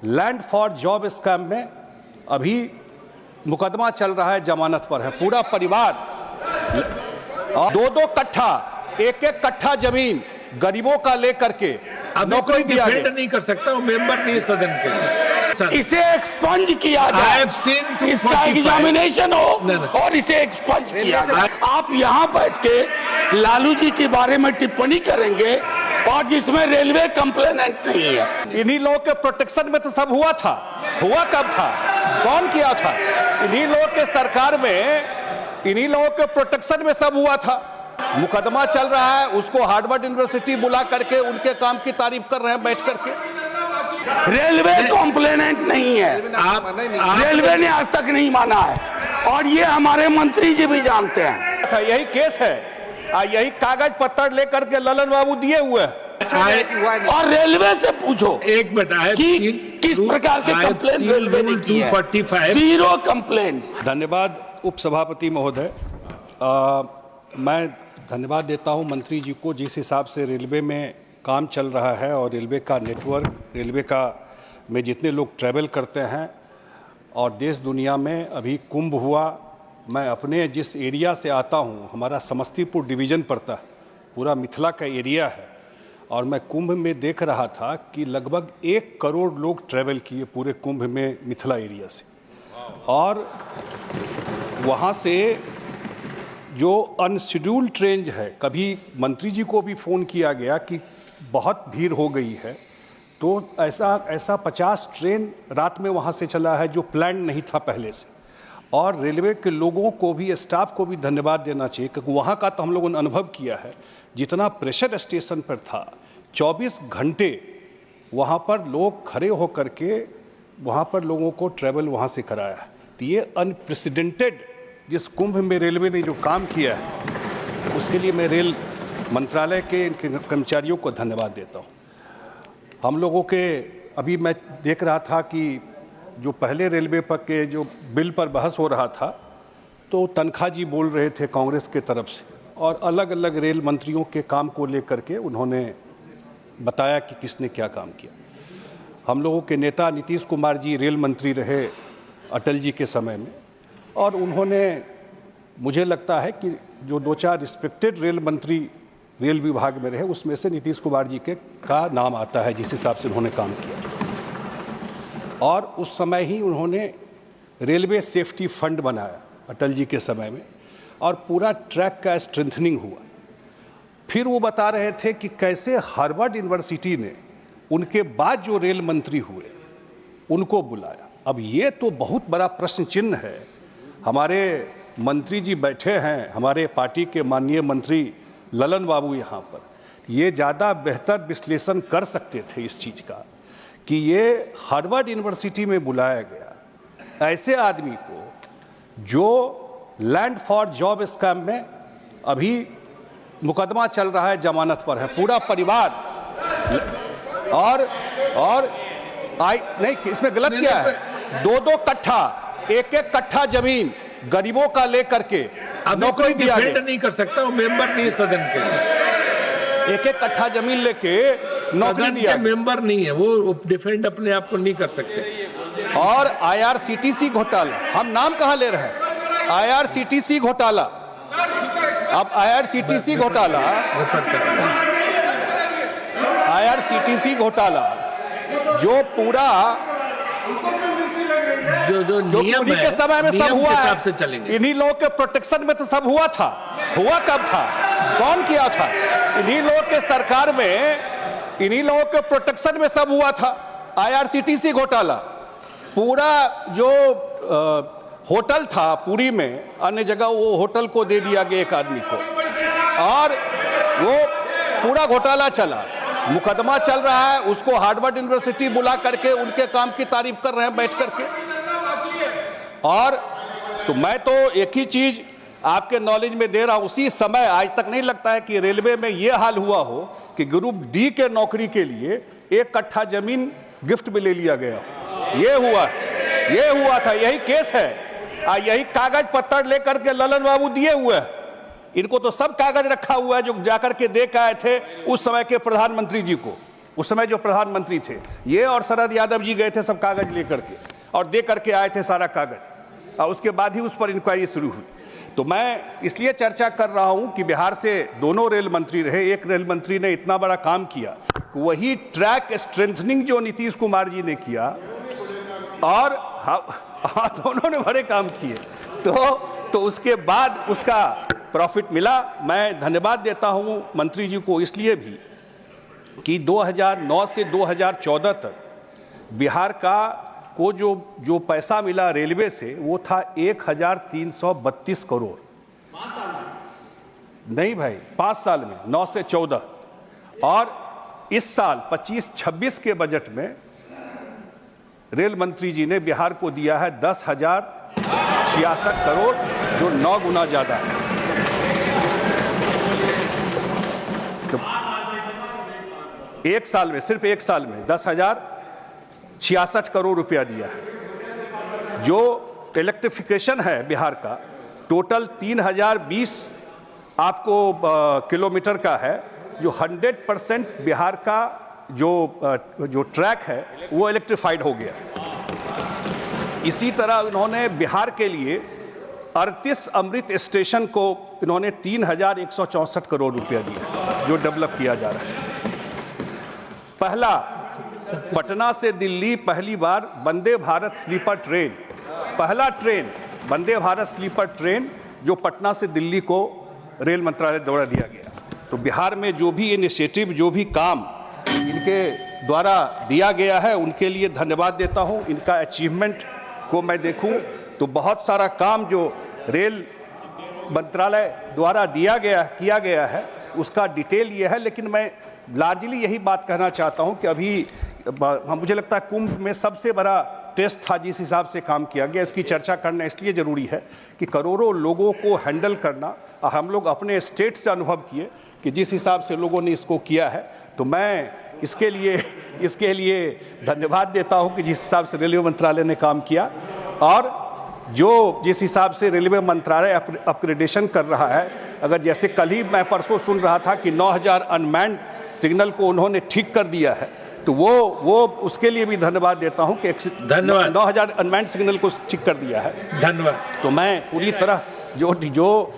Land for job scam में अभी मुकदमा चल रहा है, जमानत पर है। पूरा परिवार और दो कट्ठा, एक कट्ठा जमीन गरीबों का लेकर के नौकरी दिया गया। नहीं कर सकता, वो मेंबर नहीं सदन के। इसे एक्सपंज किया जाए, इसका एग्जामिनेशन हो और इसे एक्सपंज किया जाए। आप यहाँ बैठ के लालू जी के बारे में टिप्पणी करेंगे और जिसमें रेलवे कंप्लेनेंट नहीं है। इन्हीं लोगों के प्रोटेक्शन में तो सब हुआ था। हुआ कब था? कौन किया था? इन्हीं लोगों के सरकार में, इन्हीं लोगों के प्रोटेक्शन में सब हुआ था। मुकदमा चल रहा है, उसको हार्वर्ड यूनिवर्सिटी बुला करके उनके काम की तारीफ कर रहे हैं बैठ करके। रेलवे कंप्लेनेंट नहीं है, रेलवे ने आज तक नहीं माना है और ये हमारे मंत्री जी भी जानते हैं। यही केस है, यही कागज पत्तर लेकर के ललन बाबू दिए हुए हैं। और रेलवे से पूछो एक मिनट कि किस प्रकार के कंप्लेंट रेलवे ने की है। 0 कंप्लेंट। धन्यवाद उपसभापति महोदय। मैं धन्यवाद देता हूं मंत्री जी को, जिस हिसाब से रेलवे में काम चल रहा है और रेलवे का नेटवर्क, रेलवे का में जितने लोग ट्रैवल करते हैं और देश दुनिया में अभी कुंभ हुआ। मैं अपने जिस एरिया से आता हूं, हमारा समस्तीपुर डिवीज़न पड़ता है, पूरा मिथिला का एरिया है, और मैं कुंभ में देख रहा था कि लगभग 1 करोड़ लोग ट्रैवल किए पूरे कुंभ में मिथिला एरिया से। और वहाँ से जो अनशेड्यूल्ड ट्रेन है, कभी मंत्री जी को भी फ़ोन किया गया कि बहुत भीड़ हो गई है, तो ऐसा 50 ट्रेन रात में वहाँ से चला है जो प्लान नहीं था पहले से। और रेलवे के लोगों को भी, स्टाफ को भी धन्यवाद देना चाहिए, क्योंकि वहाँ का तो हम लोगों ने अनुभव किया है। जितना प्रेशर स्टेशन पर था, 24 घंटे वहाँ पर लोग खड़े होकर के वहाँ पर लोगों को ट्रैवल वहाँ से कराया है। तो ये अनप्रेसिडेंटेड जिस कुंभ में रेलवे ने जो काम किया है, उसके लिए मैं रेल मंत्रालय के कर्मचारियों को धन्यवाद देता हूँ। हम लोगों के अभी मैं देख रहा था कि जो पहले रेलवे पर के जो बिल पर बहस हो रहा था, तो तनखा जी बोल रहे थे कांग्रेस के तरफ से, और अलग अलग रेल मंत्रियों के काम को लेकर के उन्होंने बताया कि किसने क्या काम किया। हम लोगों के नेता नीतीश कुमार जी रेल मंत्री रहे अटल जी के समय में, और उन्होंने, मुझे लगता है कि जो 2-4 रिस्पेक्टेड रेल मंत्री रेल विभाग में रहे, उसमें से नीतीश कुमार जी का नाम आता है, जिस हिसाब से उन्होंने काम किया। और उस समय ही उन्होंने रेलवे सेफ्टी फंड बनाया अटल जी के समय में, और पूरा ट्रैक का स्ट्रेंथनिंग हुआ। फिर वो बता रहे थे कि कैसे हार्वर्ड यूनिवर्सिटी ने उनके बाद जो रेल मंत्री हुए उनको बुलाया। अब ये तो बहुत बड़ा प्रश्न चिन्ह है। हमारे मंत्री जी बैठे हैं, हमारे पार्टी के माननीय मंत्री ललन बाबू यहाँ पर, ये ज़्यादा बेहतर विश्लेषण कर सकते थे इस चीज़ का कि ये हार्वर्ड यूनिवर्सिटी में बुलाया गया ऐसे आदमी को जो लैंड फॉर जॉब स्कैम में अभी मुकदमा चल रहा है, जमानत पर है। पूरा परिवार और नहीं, इसमें गलत क्या है? 2-2 कट्ठा, एक कट्ठा जमीन गरीबों का लेकर के नौकरी दिया गया। नहीं कर सकता, वो मेंबर नहीं सदन के। एक कट्ठा जमीन लेके नौकरी दिया। मेंबर नहीं है वो, डिफेंड अपने आप को नहीं कर सकते। और IRCTC घोटाला, हम नाम कहां ले रहे हैं? IRCTC घोटाला। अब IRCTC घोटाला जो पूरा जो नियम के समय में सब हुआ है, से चलेंगे। इन्हीं लोगों के प्रोटेक्शन में तो सब हुआ था। हुआ कब था? कौन किया था? इन्हीं लोगों के सरकार में, इन्हीं लोगों के प्रोटेक्शन में सब हुआ था। IRCTC घोटाला, पूरा जो होटल था पुरी में, अन्य जगह वो होटल को दे दिया गया एक आदमी को, और वो पूरा घोटाला चला। मुकदमा चल रहा है, उसको हार्वर्ड यूनिवर्सिटी बुला करके उनके काम की तारीफ कर रहे हैं बैठ करके। और तो मैं तो एक ही चीज आपके नॉलेज में दे रहा हूं, उसी समय आज तक नहीं लगता है कि रेलवे में यह हाल हुआ हो कि ग्रुप डी के नौकरी के लिए 1 कट्ठा जमीन गिफ्ट में ले लिया गया। ये हुआ था, यही केस है। यही कागज पत्तर लेकर के ललन बाबू दिए हुए हैं। इनको तो सब कागज रखा हुआ है जो जाकर के दे के आए थे उस समय के प्रधानमंत्री जी को। उस समय जो प्रधानमंत्री थे, ये और शरद यादव जी गए थे सब कागज लेकर के और दे करके आए थे सारा कागज, और उसके बाद ही उस पर इंक्वायरी शुरू हुई। तो मैं इसलिए चर्चा कर रहा हूं कि बिहार से दोनों रेल मंत्री रहे, एक रेल मंत्री ने इतना बड़ा काम किया, वही ट्रैक स्ट्रेंथनिंग जो नीतीश कुमार जी ने किया, और हाँ दोनों ने बड़े काम किए, तो उसके बाद उसका प्रॉफिट मिला। मैं धन्यवाद देता हूं मंत्री जी को इसलिए भी कि 2009 से 2014 तक बिहार का को जो पैसा मिला रेलवे से वो था 1332 करोड़। 5 साल में नहीं भाई, 5 साल में 9 से 14, और इस साल 25-26 के बजट में रेल मंत्री जी ने बिहार को दिया है 10,066 करोड़, जो 9 गुना ज्यादा है। तो एक साल में, सिर्फ एक साल में 10,066 करोड़ रुपया दिया है। जो इलेक्ट्रिफिकेशन है बिहार का, टोटल 3020 आपको किलोमीटर का है, जो 100% बिहार का जो ट्रैक है वो इलेक्ट्रिफाइड हो गया। इसी तरह इन्होंने बिहार के लिए 38 अमृत स्टेशन को इन्होंने 3164 करोड़ रुपया दिया, जो डेवलप किया जा रहा है। पहला पटना से दिल्ली पहली बार वंदे भारत स्लीपर ट्रेन, पहला train Vande Bharat sleeper train जो पटना से दिल्ली को रेल मंत्रालय द्वारा दिया गया। तो बिहार में जो भी इनिशिएटिव, जो भी काम इनके द्वारा दिया गया है, उनके लिए धन्यवाद देता हूं। इनका अचीवमेंट को मैं देखूं तो बहुत सारा काम जो रेल मंत्रालय द्वारा किया गया है उसका डिटेल ये है। लेकिन मैं लार्जली यही बात कहना चाहता हूं कि अभी मुझे लगता है कुंभ में सबसे बड़ा टेस्ट था जिस हिसाब से काम किया गया। इसकी चर्चा करना इसलिए ज़रूरी है कि करोड़ों लोगों को हैंडल करना, हम लोग अपने स्टेट से अनुभव किए कि जिस हिसाब से लोगों ने इसको किया है। तो मैं इसके लिए धन्यवाद देता हूं कि जिस हिसाब से रेलवे मंत्रालय ने काम किया, और जिस हिसाब से रेलवे मंत्रालय अपग्रेडेशन कर रहा है। अगर जैसे कल ही मैं परसों सुन रहा था कि 9000 अनमैन्ड सिग्नल को उन्होंने ठीक कर दिया है, तो वो उसके लिए भी धन्यवाद देता हूं कि 9000 अनमैन्ड सिग्नल को ठीक कर दिया है। धन्यवाद। तो मैं पूरी तरह जो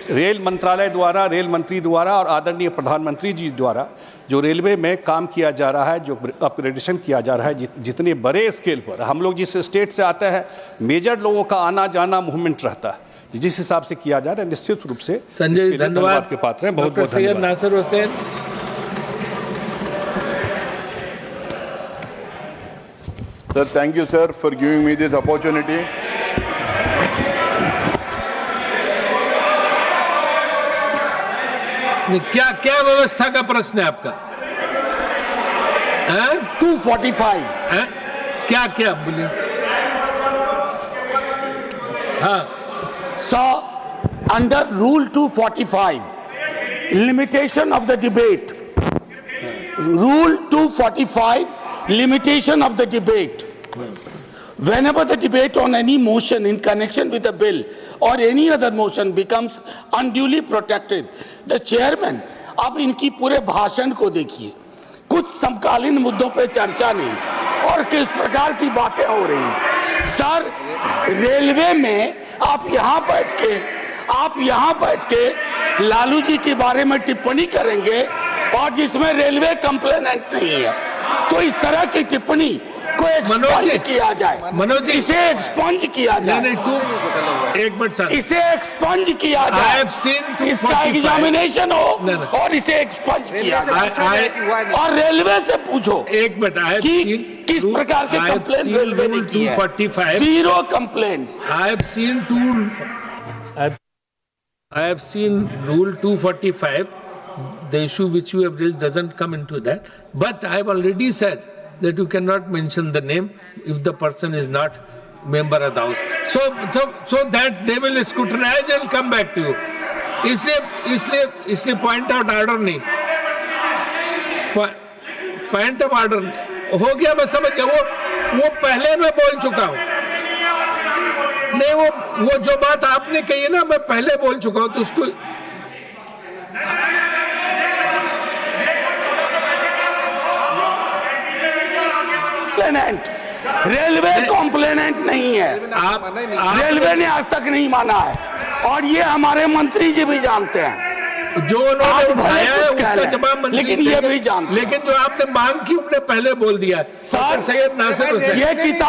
रेल मंत्रालय द्वारा, रेल मंत्री द्वारा और आदरणीय प्रधानमंत्री जी द्वारा जो रेलवे में काम किया जा रहा है, जो अपग्रेडेशन किया जा रहा है, जितने बड़े स्केल पर, हम लोग जिस स्टेट से आते हैं मेजर लोगों का आना जाना मूवमेंट रहता है, जिस हिसाब से किया जा रहा है, निश्चित रूप से संजय धन्यवाद के पात्र हैं। बहुत बहुत धन्यवाद। Nasir Hussain. Sir, thank you, sir, for giving me this opportunity. क्या व्यवस्था का प्रश्न है आपका? 245 क्या बोलिए? हाँ, So, under Rule 245, limitation of the debate. Rule 245, limitation of the debate. Whenever the debate on any motion in connection with a bill or any other motion becomes unduly protracted, the chairman, अब इनकी पूरे भाषण को देखिए, कुछ समकालीन मुद्दों पे चर्चा नहीं और किस प्रकार की बातें हो रही हैं। सर, रेलवे में आप यहाँ बैठ के लालू जी के बारे में टिप्पणी करेंगे और जिसमें रेलवे कंप्लेनेंट नहीं है, तो इस तरह की टिप्पणी को एक्सपंज किया जाए। मनोज जी, इसे एक्सपंज किया जाए। एक मिनट सर, इसे एक्सपंज किया जाए, इसका एग्जामिनेशन हो और इसे एक्सपंज किया जाए। और रेलवे से पूछो एक मिनट कि किस प्रकार के कंप्लेंट रेलवे ने की है। 0 complaint. I have seen Rule 245. The issue which you have raised doesn't come into that. But I have already said that you cannot mention the name if the person is not member of the house. So that they will scrutinize and come back to you. इसलिए point out order नहीं, point of order हो गया, मैं समझ गया। वो पहले मैं बोल चुका हूँ। नहीं, वो जो बात आपने कही है ना, मैं पहले बोल चुका हूँ, तो उसको कॉम्प्लेनेंट, रेलवे कॉम्प्लेनेंट नहीं है। रेलवे ने आज तक नहीं माना है और ये हमारे मंत्री जी भी जानते हैं। जो उन्होंने उठाया है उसका जवाब मंत्री लेकिन ये भी जानते हैं। लेकिन जो आपने मांग की उन्होंने पहले बोल दिया। सर सैयद नासिर हुसैन ये किताब